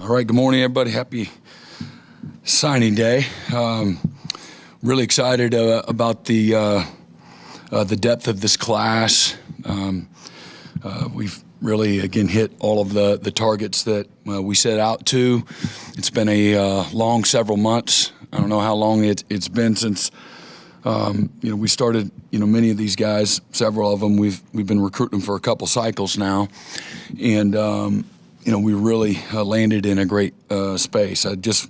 All right, good morning, everybody. Happy signing day. Really excited about the depth of this class. We've really, again, hit all of the targets that we set out to. It's been a long several months. I don't know how long it's been since we started. Many of these guys, several of them, we've been recruiting for a couple cycles now, and we really landed in a great space. I just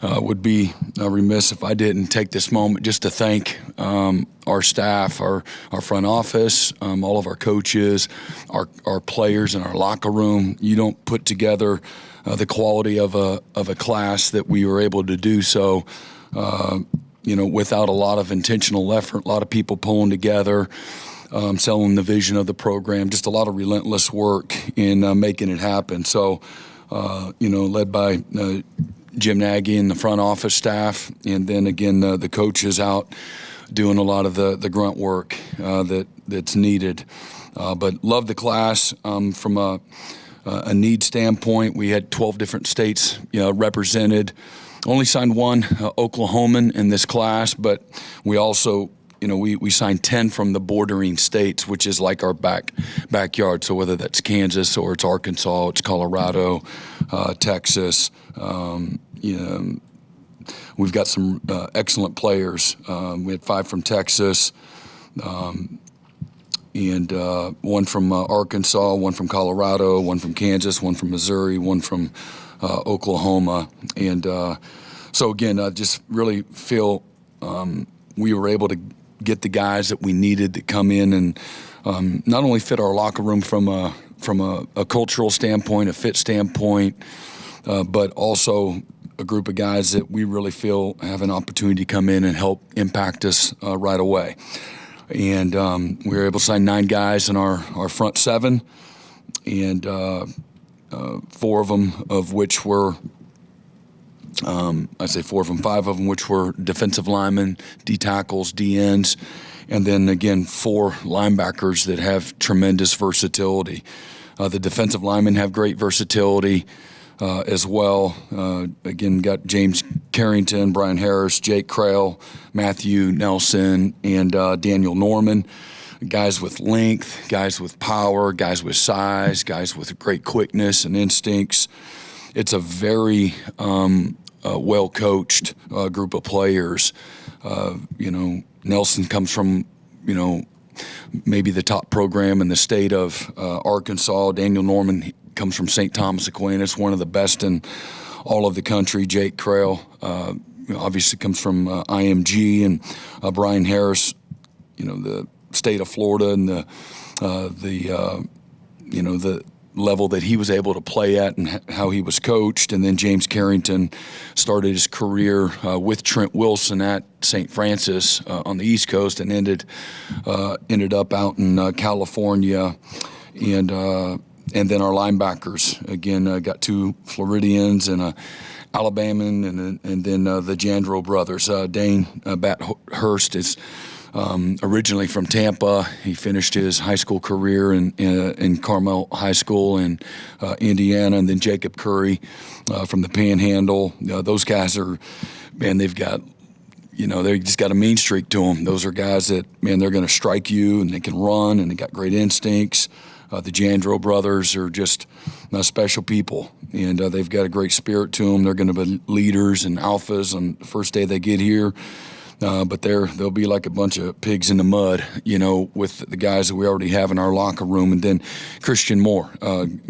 would be remiss if I didn't take this moment just to thank our staff, our front office, all of our coaches, our players in our locker room. You don't put together the quality of a class that we were able to do so, without a lot of intentional effort, a lot of people pulling together, selling the vision of the program, just a lot of relentless work in making it happen. So, led by Jim Nagy and the front office staff, and then again the coaches out doing a lot of the grunt work that's needed. But love the class from a need standpoint. We had 12 different states represented. Only signed one Oklahoman in this class, but we also we signed 10 from the bordering states, which is like our backyard. So whether that's Kansas or it's Arkansas, it's Colorado, Texas. We've got some excellent players. We had 5 from Texas, and one from Arkansas, one from Colorado, one from Kansas, one from Missouri, one from Oklahoma. And so again, I just really feel we were able to get the guys that we needed to come in and not only fit our locker room from a cultural standpoint, a fit standpoint, but also a group of guys that we really feel have an opportunity to come in and help impact us right away. And we were able to sign 9 guys in our front 7, and 4 of them of which were, 5 of them which were defensive linemen, D tackles, D ends, and then again 4 linebackers that have tremendous versatility. The defensive linemen have great versatility as well. Again, got James Carrington, Brian Harris, Jake Krill, Matthew Nelson, and Daniel Norman. Guys with length, guys with power, guys with size, guys with great quickness and instincts. It's a very well-coached group of players. Nelson comes from, maybe the top program in the state of Arkansas. Daniel Norman comes from St. Thomas Aquinas, one of the best in all of the country. Jake Krill obviously comes from IMG, and Brian Harris, the state of Florida, and the level that he was able to play at and how he was coached. And then James Carrington started his career with Trent Wilson at St. Francis on the East Coast, and ended up out in California. And then our linebackers, again, got 2 Floridians and a Alabaman, and then the Jandro brothers. Dane Bathurst is originally from Tampa. He finished his high school career in Carmel High School in Indiana, and then Jacob Curry from the Panhandle. Those guys are, they've got, they just got a mean streak to them. Those are guys that, they're going to strike you, and they can run, and they got great instincts. The Jandro brothers are just special people, and they've got a great spirit to them. They're going to be leaders and alphas on the first day they get here. But they'll be like a bunch of pigs in the mud, with the guys that we already have in our locker room. And then Christian Moore,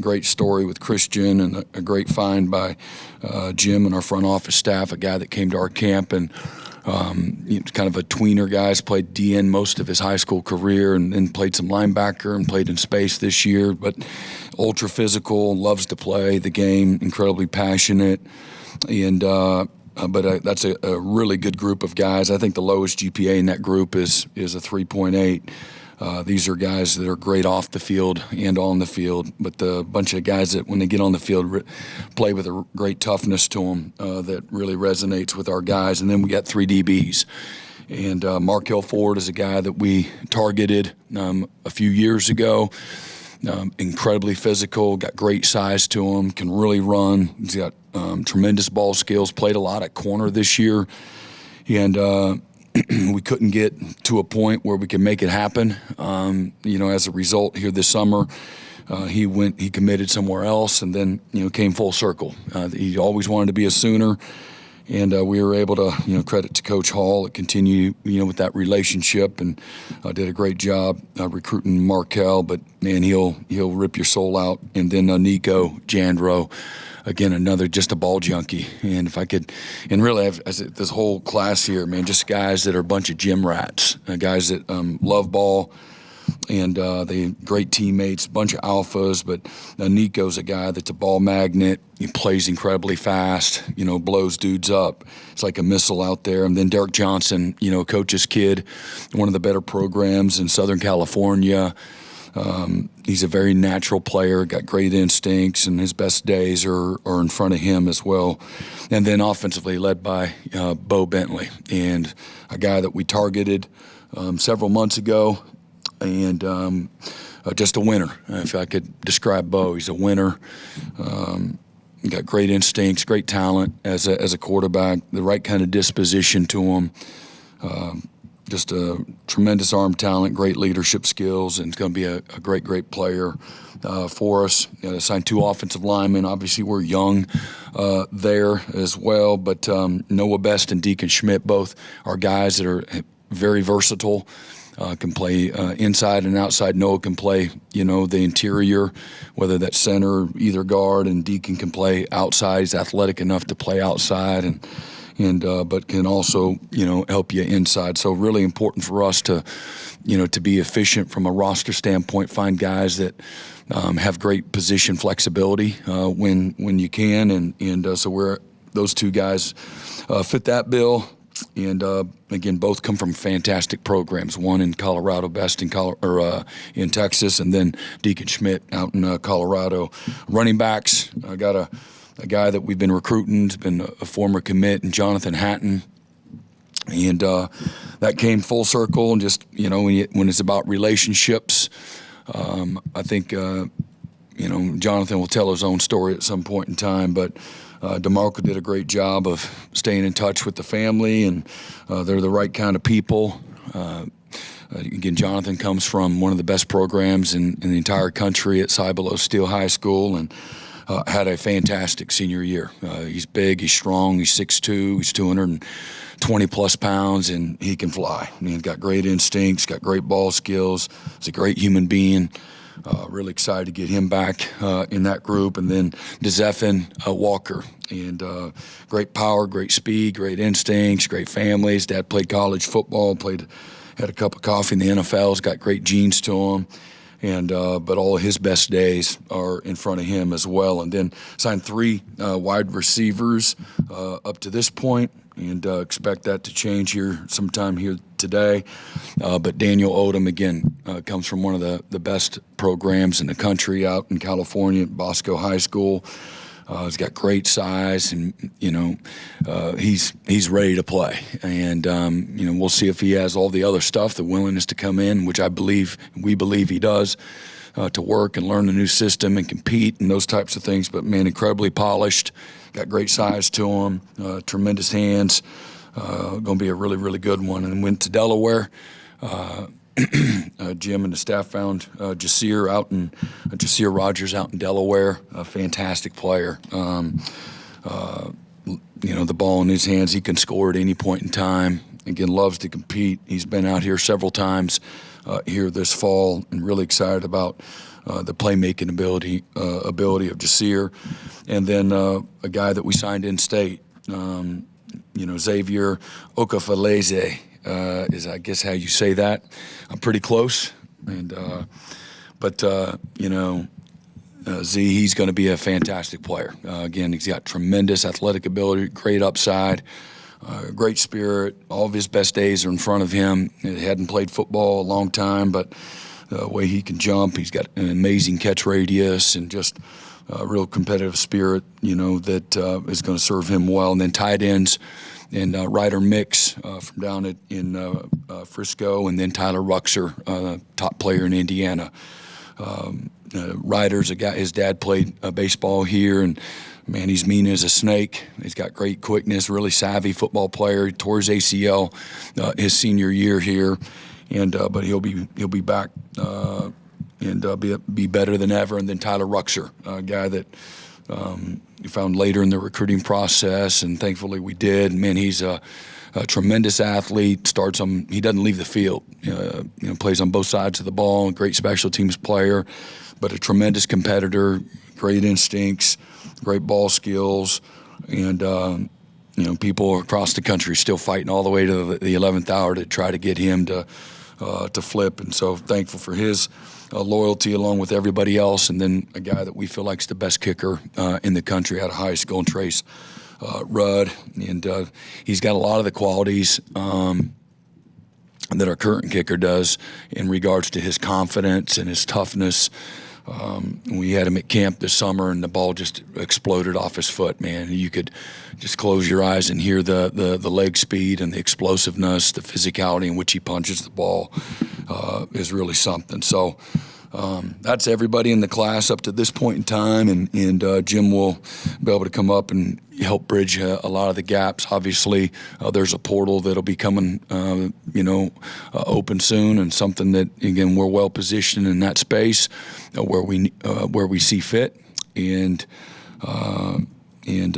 great story with Christian, and a great find by Jim and our front office staff, a guy that came to our camp and kind of a tweener guy. He's played DN most of his high school career, and then played some linebacker and played in space this year. But ultra physical, loves to play the game, incredibly passionate, and but that's a really good group of guys. I think the lowest GPA in that group is a 3.8. These are guys that are great off the field and on the field, but a bunch of guys that when they get on the field play with a great toughness to them that really resonates with our guys. And then we got 3 DBs. And Markel Ford is a guy that we targeted a few years ago. incredibly physical, got great size to him, can really run. He's got tremendous ball skills, played a lot at corner this year. And we couldn't get to a point where we could make it happen. As a result here this summer, he committed somewhere else and then, came full circle. He always wanted to be a Sooner. And we were able to, credit to Coach Hall, continue, with that relationship, and did a great job recruiting Markel. But man, he'll rip your soul out. And then Nico Jandro, again, another just a ball junkie. And if I could, and really have this whole class here, man, just guys that are a bunch of gym rats, guys that love ball. And they great teammates, a bunch of alphas, but Nico's a guy that's a ball magnet. He plays incredibly fast, blows dudes up. It's like a missile out there. And then Derek Johnson, coach's kid, one of the better programs in Southern California. He's a very natural player, got great instincts, and his best days are in front of him as well. And then offensively led by Bo Bentley, and a guy that we targeted several months ago. And just a winner. If I could describe Bo, he's a winner. Got great instincts, great talent as a quarterback, the right kind of disposition to him. Just a tremendous arm talent, great leadership skills, and it's going to be a great player for us. Signed 2 offensive linemen. Obviously, we're young there as well, but Noah Best and Deacon Schmidt both are guys that are very versatile. Can play inside and outside. Noah can play, the interior, whether that's center, either guard, and Deacon can play outside. He's athletic enough to play outside, but can also, help you inside. So really important for us to be efficient from a roster standpoint. Find guys that have great position flexibility when you can, and so those 2 guys fit that bill. And again, both come from fantastic programs. One in Colorado, Best in Texas, and then Deacon Schmidt out in Colorado. Running backs, I got a guy that we've been recruiting, has been a former commit, and Jonathan Hatton. And that came full circle. And just when it's about relationships, I think Jonathan will tell his own story at some point in time, but. DeMarco did a great job of staying in touch with the family, and they're the right kind of people. Again, Jonathan comes from one of the best programs in the entire country at Cibolo Steele High School, and had a fantastic senior year. He's big, he's strong, he's 6'2", he's 220-plus pounds, and he can fly. He's got great instincts, got great ball skills. He's a great human being. Really excited to get him back in that group. And then DeZephin Walker, and great power, great speed, great instincts, great family. His dad played college football, had a cup of coffee in the NFL. He's got great genes to him. And but all of his best days are in front of him as well. And then signed 3 wide receivers up to this point, and expect that to change here sometime here today. But Daniel Odom, again, comes from one of the best programs in the country out in California at Bosco High School. He's got great size, and he's ready to play. And we'll see if he has all the other stuff, the willingness to come in, which we believe he does, to work and learn a new system and compete and those types of things. But man, incredibly polished, got great size to him, tremendous hands. Going to be a really, really good one. And went to Delaware. Jim and the staff found Jasir Rogers out in Delaware, a fantastic player. The ball in his hands, he can score at any point in time. Again, loves to compete. He's been out here several times here this fall, and really excited about the playmaking ability of Jasir. And then a guy that we signed in state, Xavier Okafaleze. Is I guess how you say that. I'm pretty close, but Z, he's going to be a fantastic player. Again, he's got tremendous athletic ability, great upside, great spirit. All of his best days are in front of him. He hadn't played football a long time, but the way he can jump, he's got an amazing catch radius, and just a real competitive spirit, that is going to serve him well. And then tight ends. And Ryder Mix from down in Frisco, and then Tyler Ruxer, top player in Indiana. Ryder's a guy. His dad played baseball here, and man, he's mean as a snake. He's got great quickness, really savvy football player. He tore his ACL his senior year here, and but he'll be back and be better than ever. And then Tyler Ruxer, a guy that we found later in the recruiting process, and thankfully we did. Man, he's a tremendous athlete. He doesn't leave the field. Plays on both sides of the ball. Great special teams player, but a tremendous competitor. Great instincts, great ball skills, and people across the country still fighting all the way to the 11th hour to try to get him to flip. And so thankful for his loyalty along with everybody else. And then a guy that we feel like is the best kicker in the country out of high school, and Trace Rudd, and he's got a lot of the qualities that our current kicker does in regards to his confidence and his toughness. We had him at camp this summer, and the ball just exploded off his foot, man. You could just close your eyes and hear the leg speed and the explosiveness, the physicality in which he punches the ball is really something. So that's everybody in the class up to this point in time, and Jim will be able to come up and help bridge a lot of the gaps. Obviously, there's a portal that'll be coming, open soon, and something that, again, we're well positioned in that space where we see fit, and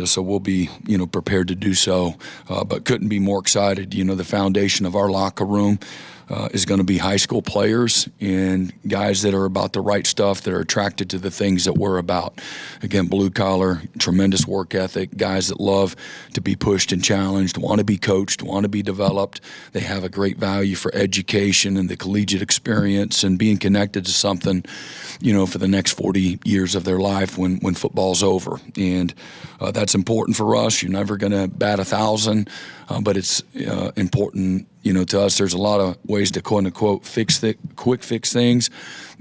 so we'll be, prepared to do so, but couldn't be more excited. The foundation of our locker room is going to be high school players and guys that are about the right stuff, that are attracted to the things that we're about. Again, blue collar, tremendous work ethic, guys that love to be pushed and challenged, want to be coached, want to be developed. They have a great value for education and the collegiate experience and being connected to something, for the next 40 years of their life when football's over. And that's important for us. You're never going to bat 1,000, but it's important. To us, there's a lot of ways to quote unquote quick fix things,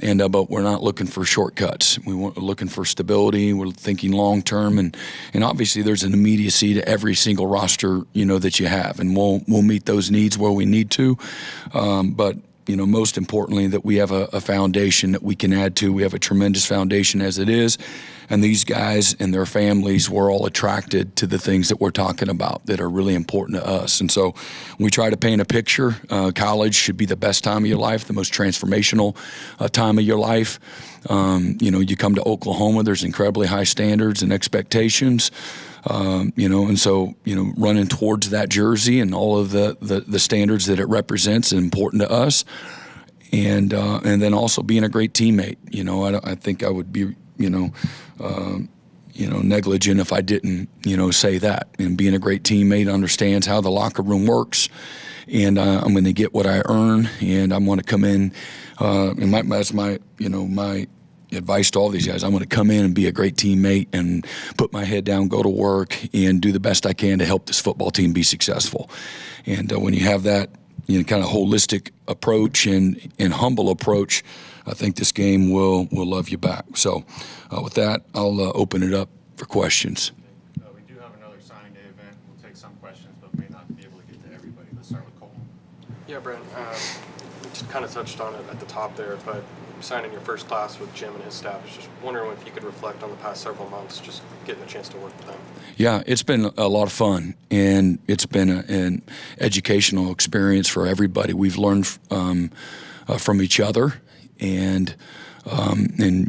and but we're not looking for shortcuts. We're looking for stability. We're thinking long term, and obviously there's an immediacy to every single roster that you have, and we'll meet those needs where we need to, but. Most importantly, that we have a foundation that we can add to. We have a tremendous foundation as it is, and these guys and their families, we're all attracted to the things that we're talking about that are really important to us. And so we try to paint a picture. College should be the best time of your life, the most transformational time of your life. You come to Oklahoma, there's incredibly high standards and expectations. And so, running towards that jersey and all of the standards that it represents is important to us. And then also being a great teammate. I think I would be, negligent if I didn't, say that. And being a great teammate understands how the locker room works. And I'm going to get what I earn, and I'm going to come in. And that's my advice to all these guys. I'm going to come in and be a great teammate and put my head down, go to work, and do the best I can to help this football team be successful. And when you have that, kind of holistic approach and humble approach, I think this game will love you back. So with that, I'll open it up for questions. We do have another signing day event. We'll take some questions, but may not be able to get to everybody. Let's start with Colton. Yeah, Brent, you just kind of touched on it at the top there, but signing your first class with Jim and his staff, I was just wondering if you could reflect on the past several months, just getting a chance to work with them. Yeah, it's been a lot of fun, and it's been an educational experience for everybody. We've learned from each other, and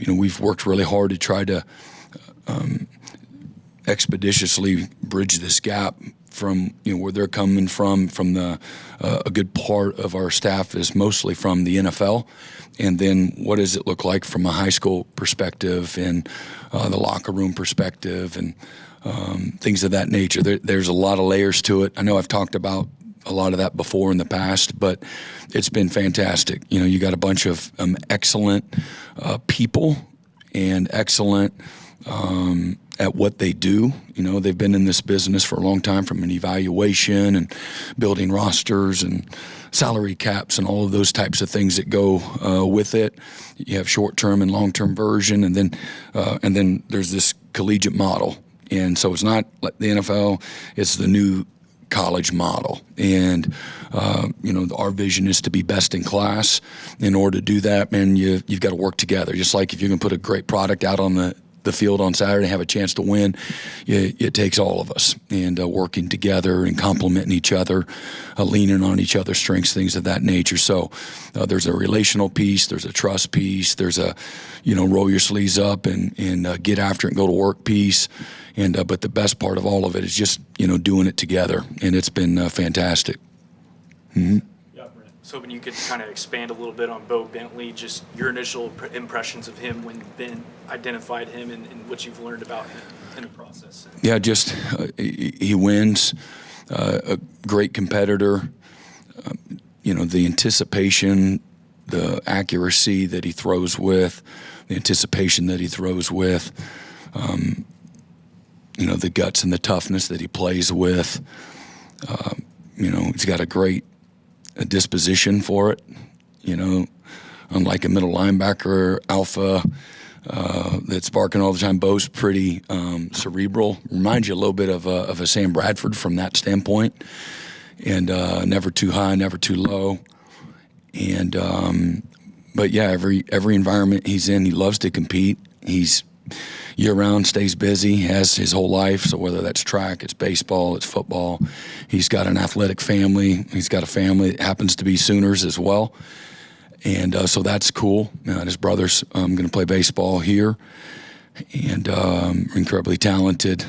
we've worked really hard to try to expeditiously bridge this gap from where they're coming from the a good part of our staff is mostly from the NFL, and then what does it look like from a high school perspective and the locker room perspective and things of that nature. There's a lot of layers to it. I know I've talked about a lot of that before in the past, but it's been fantastic. You got a bunch of excellent people and excellent at what they do. They've been in this business for a long time, from an evaluation and building rosters and salary caps and all of those types of things that go with it. You have short-term and long-term version, and then there's this collegiate model. And so it's not like the NFL, it's the new college model. And, our vision is to be best in class. In order to do that, man, you've got to work together. Just like if you're going to put a great product out on the field on Saturday and have a chance to win, it takes all of us, and working together and complementing each other, leaning on each other's strengths, things of that nature. So there's a relational piece, there's a trust piece, there's a, roll your sleeves up and get after it and go to work piece. And but the best part of all of it is just, doing it together, and it's been fantastic. Mm-hmm. So when you could kind of expand a little bit on Bo Bentley, just your initial impressions of him when Ben identified him and what you've learned about him in the process. Yeah, just he wins, a great competitor. The anticipation, the accuracy that he throws with, the anticipation that he throws with, the guts and the toughness that he plays with. He's got a great disposition for it, unlike a middle linebacker, alpha, that's barking all the time. Bo's pretty cerebral. Reminds you a little bit of a Sam Bradford from that standpoint, and never too high, never too low. And but yeah, every environment he's in, he loves to compete. He's year-round, stays busy, has his whole life. So whether that's track, it's baseball, it's football. He's got an athletic family. He's got a family that happens to be Sooners as well. And so that's cool. His brother's going to play baseball here, and incredibly talented.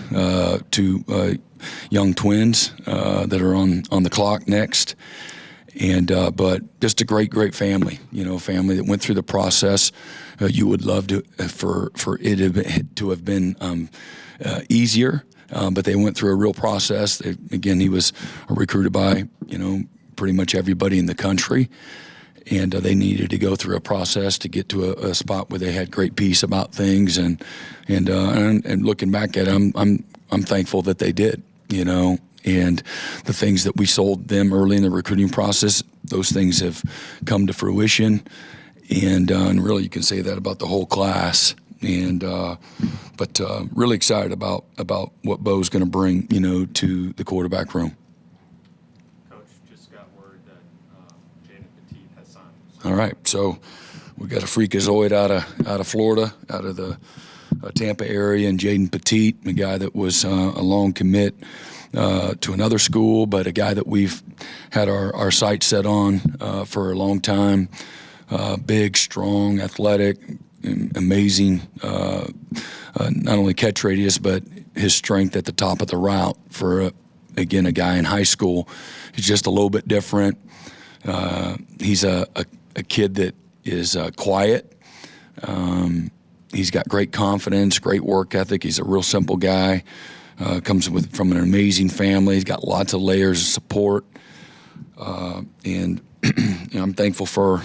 Two young twins that are on the clock next. And but just a great family, family that went through the process. You would love to for it to have been easier, but they went through a real process. He was recruited by pretty much everybody in the country, and they needed to go through a process to get to a spot where they had great peace about things. And looking back at it, I'm thankful that they did, And the things that we sold them early in the recruiting process, those things have come to fruition. And really, you can say that about the whole class. And but really excited about what Bo's going to bring, to the quarterback room. Coach, just got word that Jaden Petite has signed. All right, so we got a freakazoid out of Florida, out of the Tampa area, and Jaden Petite, a guy that was a long commit to another school, but a guy that we've had our sights set on for a long time. Big, strong, athletic, amazing, not only catch radius, but his strength at the top of the route for, a guy in high school. He's just a little bit different. He's a kid that is quiet. He's got great confidence, great work ethic. He's a real simple guy. Comes from an amazing family. He's got lots of layers of support. And I'm thankful for,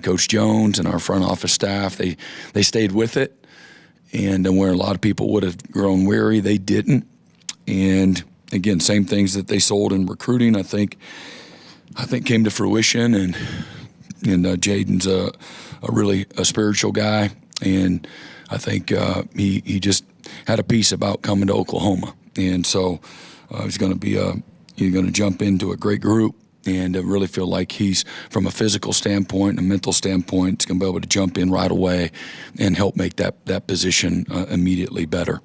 Coach Jones and our front office staff. They stayed with it. And where a lot of people would have grown weary, they didn't. And, again, same things that they sold in recruiting, I think came to fruition. And Jaden's a really spiritual guy. And I think he just had a piece about coming to Oklahoma. And so he's going to jump into a great group. And I really feel like he's, from a physical standpoint and a mental standpoint, going to be able to jump in right away and help make that position immediately better.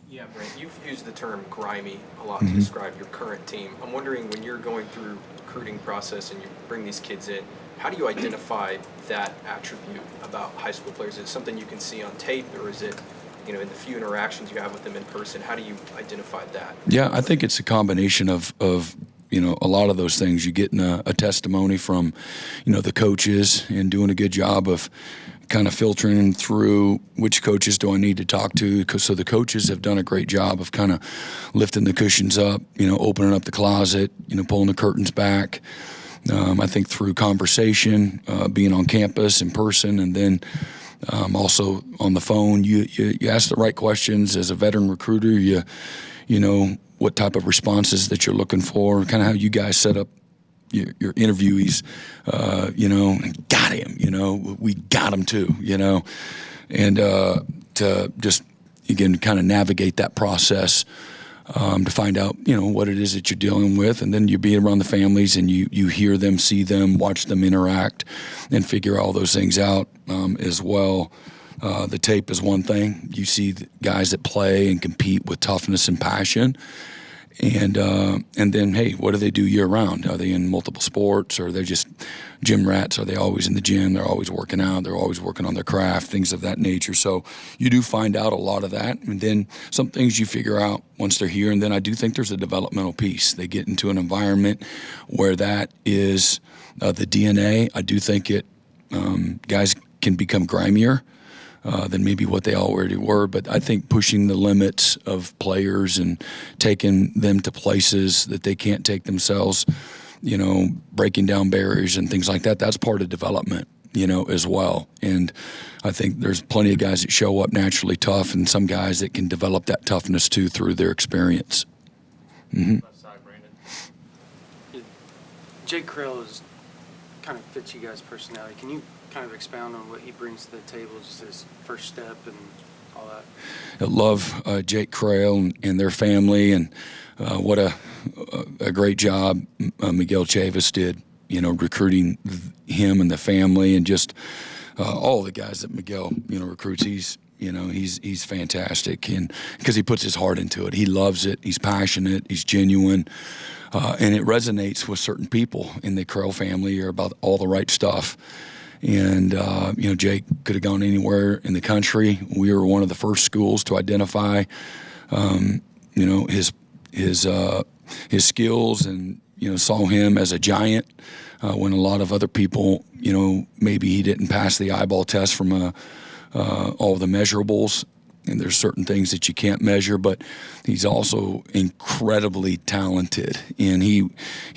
Yeah, Brent, you've used the term grimy a lot to describe your current team. I'm wondering, when you're going through the recruiting process and you bring these kids in, how do you identify that attribute about high school players? Is it something you can see on tape, or is it, in the few interactions you have with them in person? How do you identify that? Yeah, I think it's a combination of a lot of those things. You getting a testimony from, the coaches, and doing a good job of kind of filtering through which coaches do I need to talk to. So the coaches have done a great job of kind of lifting the cushions up, opening up the closet, pulling the curtains back. I think through conversation, being on campus in person, and then also on the phone, you ask the right questions. As a veteran recruiter, you know what type of responses that you're looking for, kind of how you guys set up your interviewees, got him, we got him too, and to just, again, kind of navigate that process to find out, what it is that you're dealing with. And then you be around the families and you hear them, see them, watch them interact, and figure all those things out as well. The tape is one thing. You see the guys that play and compete with toughness and passion. And then, hey, what do they do year round? Are they in multiple sports, or are they just gym rats? Are they always in the gym? They're always working out. They're always working on their craft, things of that nature. So you do find out a lot of that. And then some things you figure out once they're here. And then I do think there's a developmental piece. They get into an environment where that is the DNA. I do think guys can become grimier than maybe what they already were. But I think pushing the limits of players and taking them to places that they can't take themselves, breaking down barriers and things like that, that's part of development, as well. And I think there's plenty of guys that show up naturally tough, and some guys that can develop that toughness too through their experience. Mm-hmm. Left side, Brandon. Jake Krill kind of fits you guys' personality. Can you kind of expound on what he brings to the table, just his first step and all that? I love Jake Krill and their family, and what a great job Miguel Chavis did, recruiting him and the family, and just all the guys that Miguel, recruits. He's fantastic, and because he puts his heart into it. He loves it. He's passionate. He's genuine. And it resonates with certain people in the Krill family about all the right stuff. And, Jake could have gone anywhere in the country. We were one of the first schools to identify, his skills, and, saw him as a giant when a lot of other people, maybe he didn't pass the eyeball test from all the measurables. And there's certain things that you can't measure, but he's also incredibly talented, and he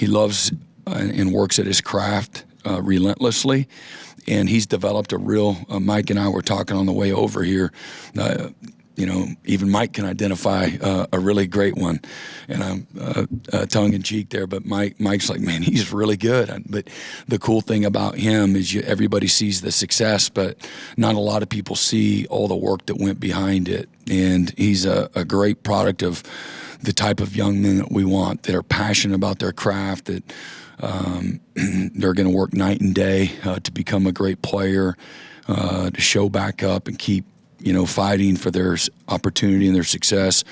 loves and works at his craft relentlessly. And he's developed a real. Mike and I were talking on the way over here. Even Mike can identify a really great one, and I'm tongue in cheek there. But Mike's like, man, he's really good. But the cool thing about him is everybody sees the success, but not a lot of people see all the work that went behind it. And he's a great product of the type of young men that we want, that are passionate about their craft, that they're going to work night and day to become a great player, to show back up and keep fighting for their opportunity and their success.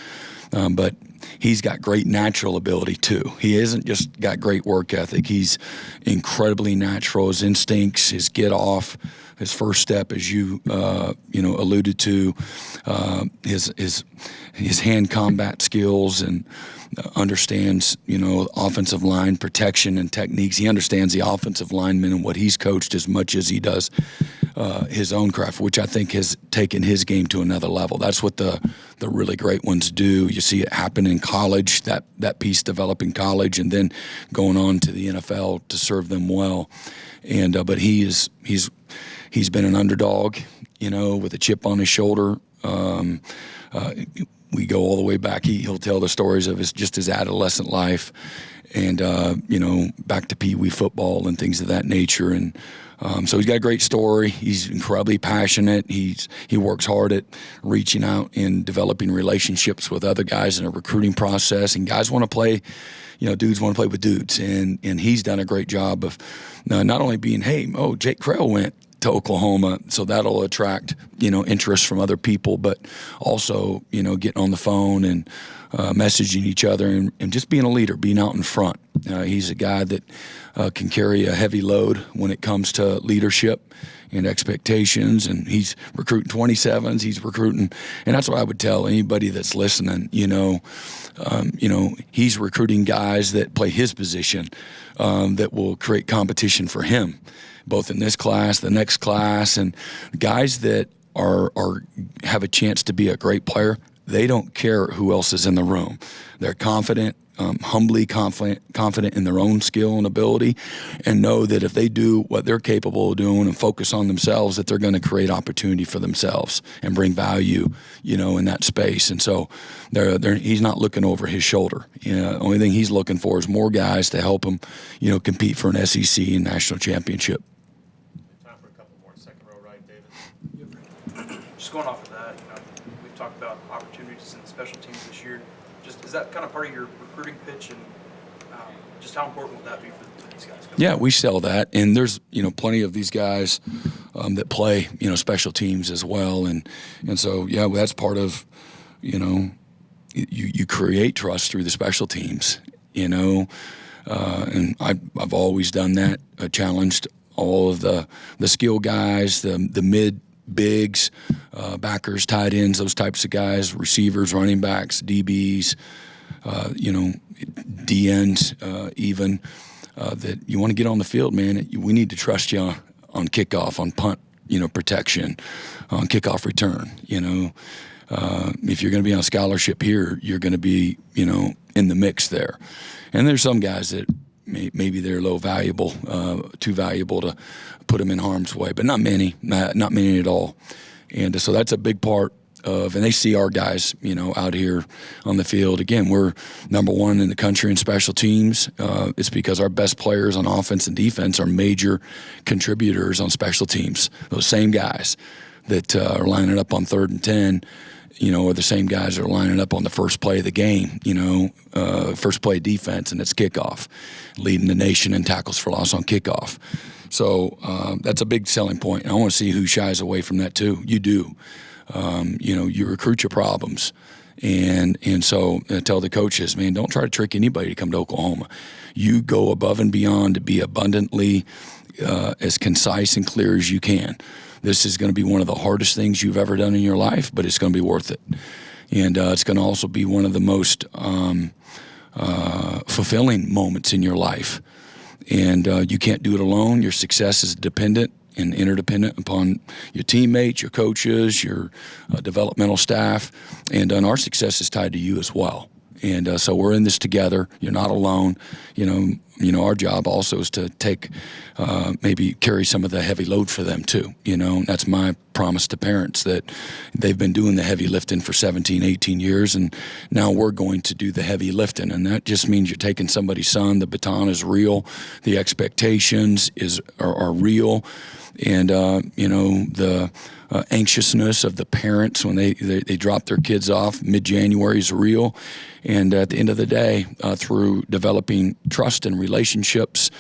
But he's got great natural ability too. He isn't just got great work ethic. He's incredibly natural. His instincts, his get off, his first step, as you alluded to, his hand combat skills, and understands offensive line protection and techniques. He understands the offensive lineman and what he's coached as much as he does his own craft, which I think has taken his game to another level. That's what the really great ones do. You see it happen in college, that piece develop in college, and then going on to the NFL to serve them well. And but he's been an underdog, with a chip on his shoulder. We go all the way back. He'll tell the stories of his adolescent life, and back to Pee Wee football and things of that nature. And so he's got a great story. He's incredibly passionate. He works hard at reaching out and developing relationships with other guys in a recruiting process. And guys want to play, dudes want to play with dudes. And he's done a great job of not only being, Jake Krill went to Oklahoma, so that'll attract interest from other people, but also getting on the phone and messaging each other, and just being a leader, being out in front. He's a guy that can carry a heavy load when it comes to leadership and expectations, and he's recruiting 27s. He's recruiting, and that's what I would tell anybody that's listening. He's recruiting guys that play his position, that will create competition for him, both in this class, the next class, and guys that are have a chance to be a great player. They don't care who else is in the room. They're confident, humbly confident in their own skill and ability, and know that if they do what they're capable of doing and focus on themselves, that they're going to create opportunity for themselves and bring value, in that space. And so he's not looking over his shoulder. The only thing he's looking for is more guys to help him, compete for an SEC and national championship. Time for a couple more. Second row right, David. Just going off of that, we've talked about opportunities in the special teams this year. Just is that kind of part of your recruiting pitch, and just how important will that be for these guys? Yeah, we sell that, and there's plenty of these guys that play special teams as well, and so yeah, that's part of you create trust through the special teams, and I've always done that. I challenged all of the skill guys, the mid bigs, backers, tight ends, those types of guys, receivers, running backs, DBs, DNs, even. That you want to get on the field, man. We need to trust you on kickoff, on punt, protection, on kickoff return. If you're going to be on scholarship here, you're going to be, in the mix there. And there's some guys that maybe they're low valuable, too valuable to put them in harm's way, but not many, not many at all. And so that's a big part of, and they see our guys, out here on the field. Again, we're number one in the country in special teams. It's because our best players on offense and defense are major contributors on special teams. Those same guys that are lining up on 3rd and 10, are the same guys that are lining up on the first play of the game, first play of defense, and it's kickoff, leading the nation in tackles for loss on kickoff. So that's a big selling point. And I want to see who shies away from that too. You do. You recruit your problems. And so I tell the coaches, man, don't try to trick anybody to come to Oklahoma. You go above and beyond to be abundantly as concise and clear as you can. This is going to be one of the hardest things you've ever done in your life, but it's going to be worth it. And it's going to also be one of the most fulfilling moments in your life. And you can't do it alone. Your success is dependent and interdependent upon your teammates, your coaches, your developmental staff, and our success is tied to you as well. And so we're in this together. You're not alone. Our job also is to take, maybe carry some of the heavy load for them too. That's my promise to parents, that they've been doing the heavy lifting for 17, 18 years, and now we're going to do the heavy lifting. And that just means you're taking somebody's son. The baton is real. The expectations are real. And, the anxiousness of the parents when they drop their kids off mid-January is real. And at the end of the day, through developing trust and relationships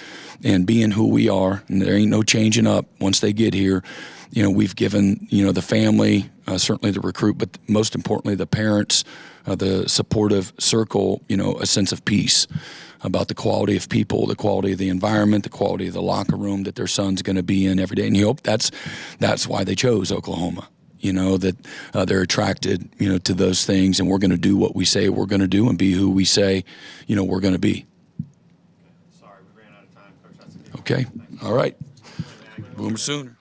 and being who we are, and there ain't no changing up once they get here, we've given, the family, certainly the recruit, but most importantly the parents, the supportive circle, a sense of peace about the quality of people, the quality of the environment, the quality of the locker room that their son's going to be in every day. And you hope that's why they chose Oklahoma, that they're attracted, to those things. And we're going to do what we say we're going to do and be who we say, we're going to be. Sorry, we ran out of time, Coach. That's a good Okay. All right. Boomer Sooner.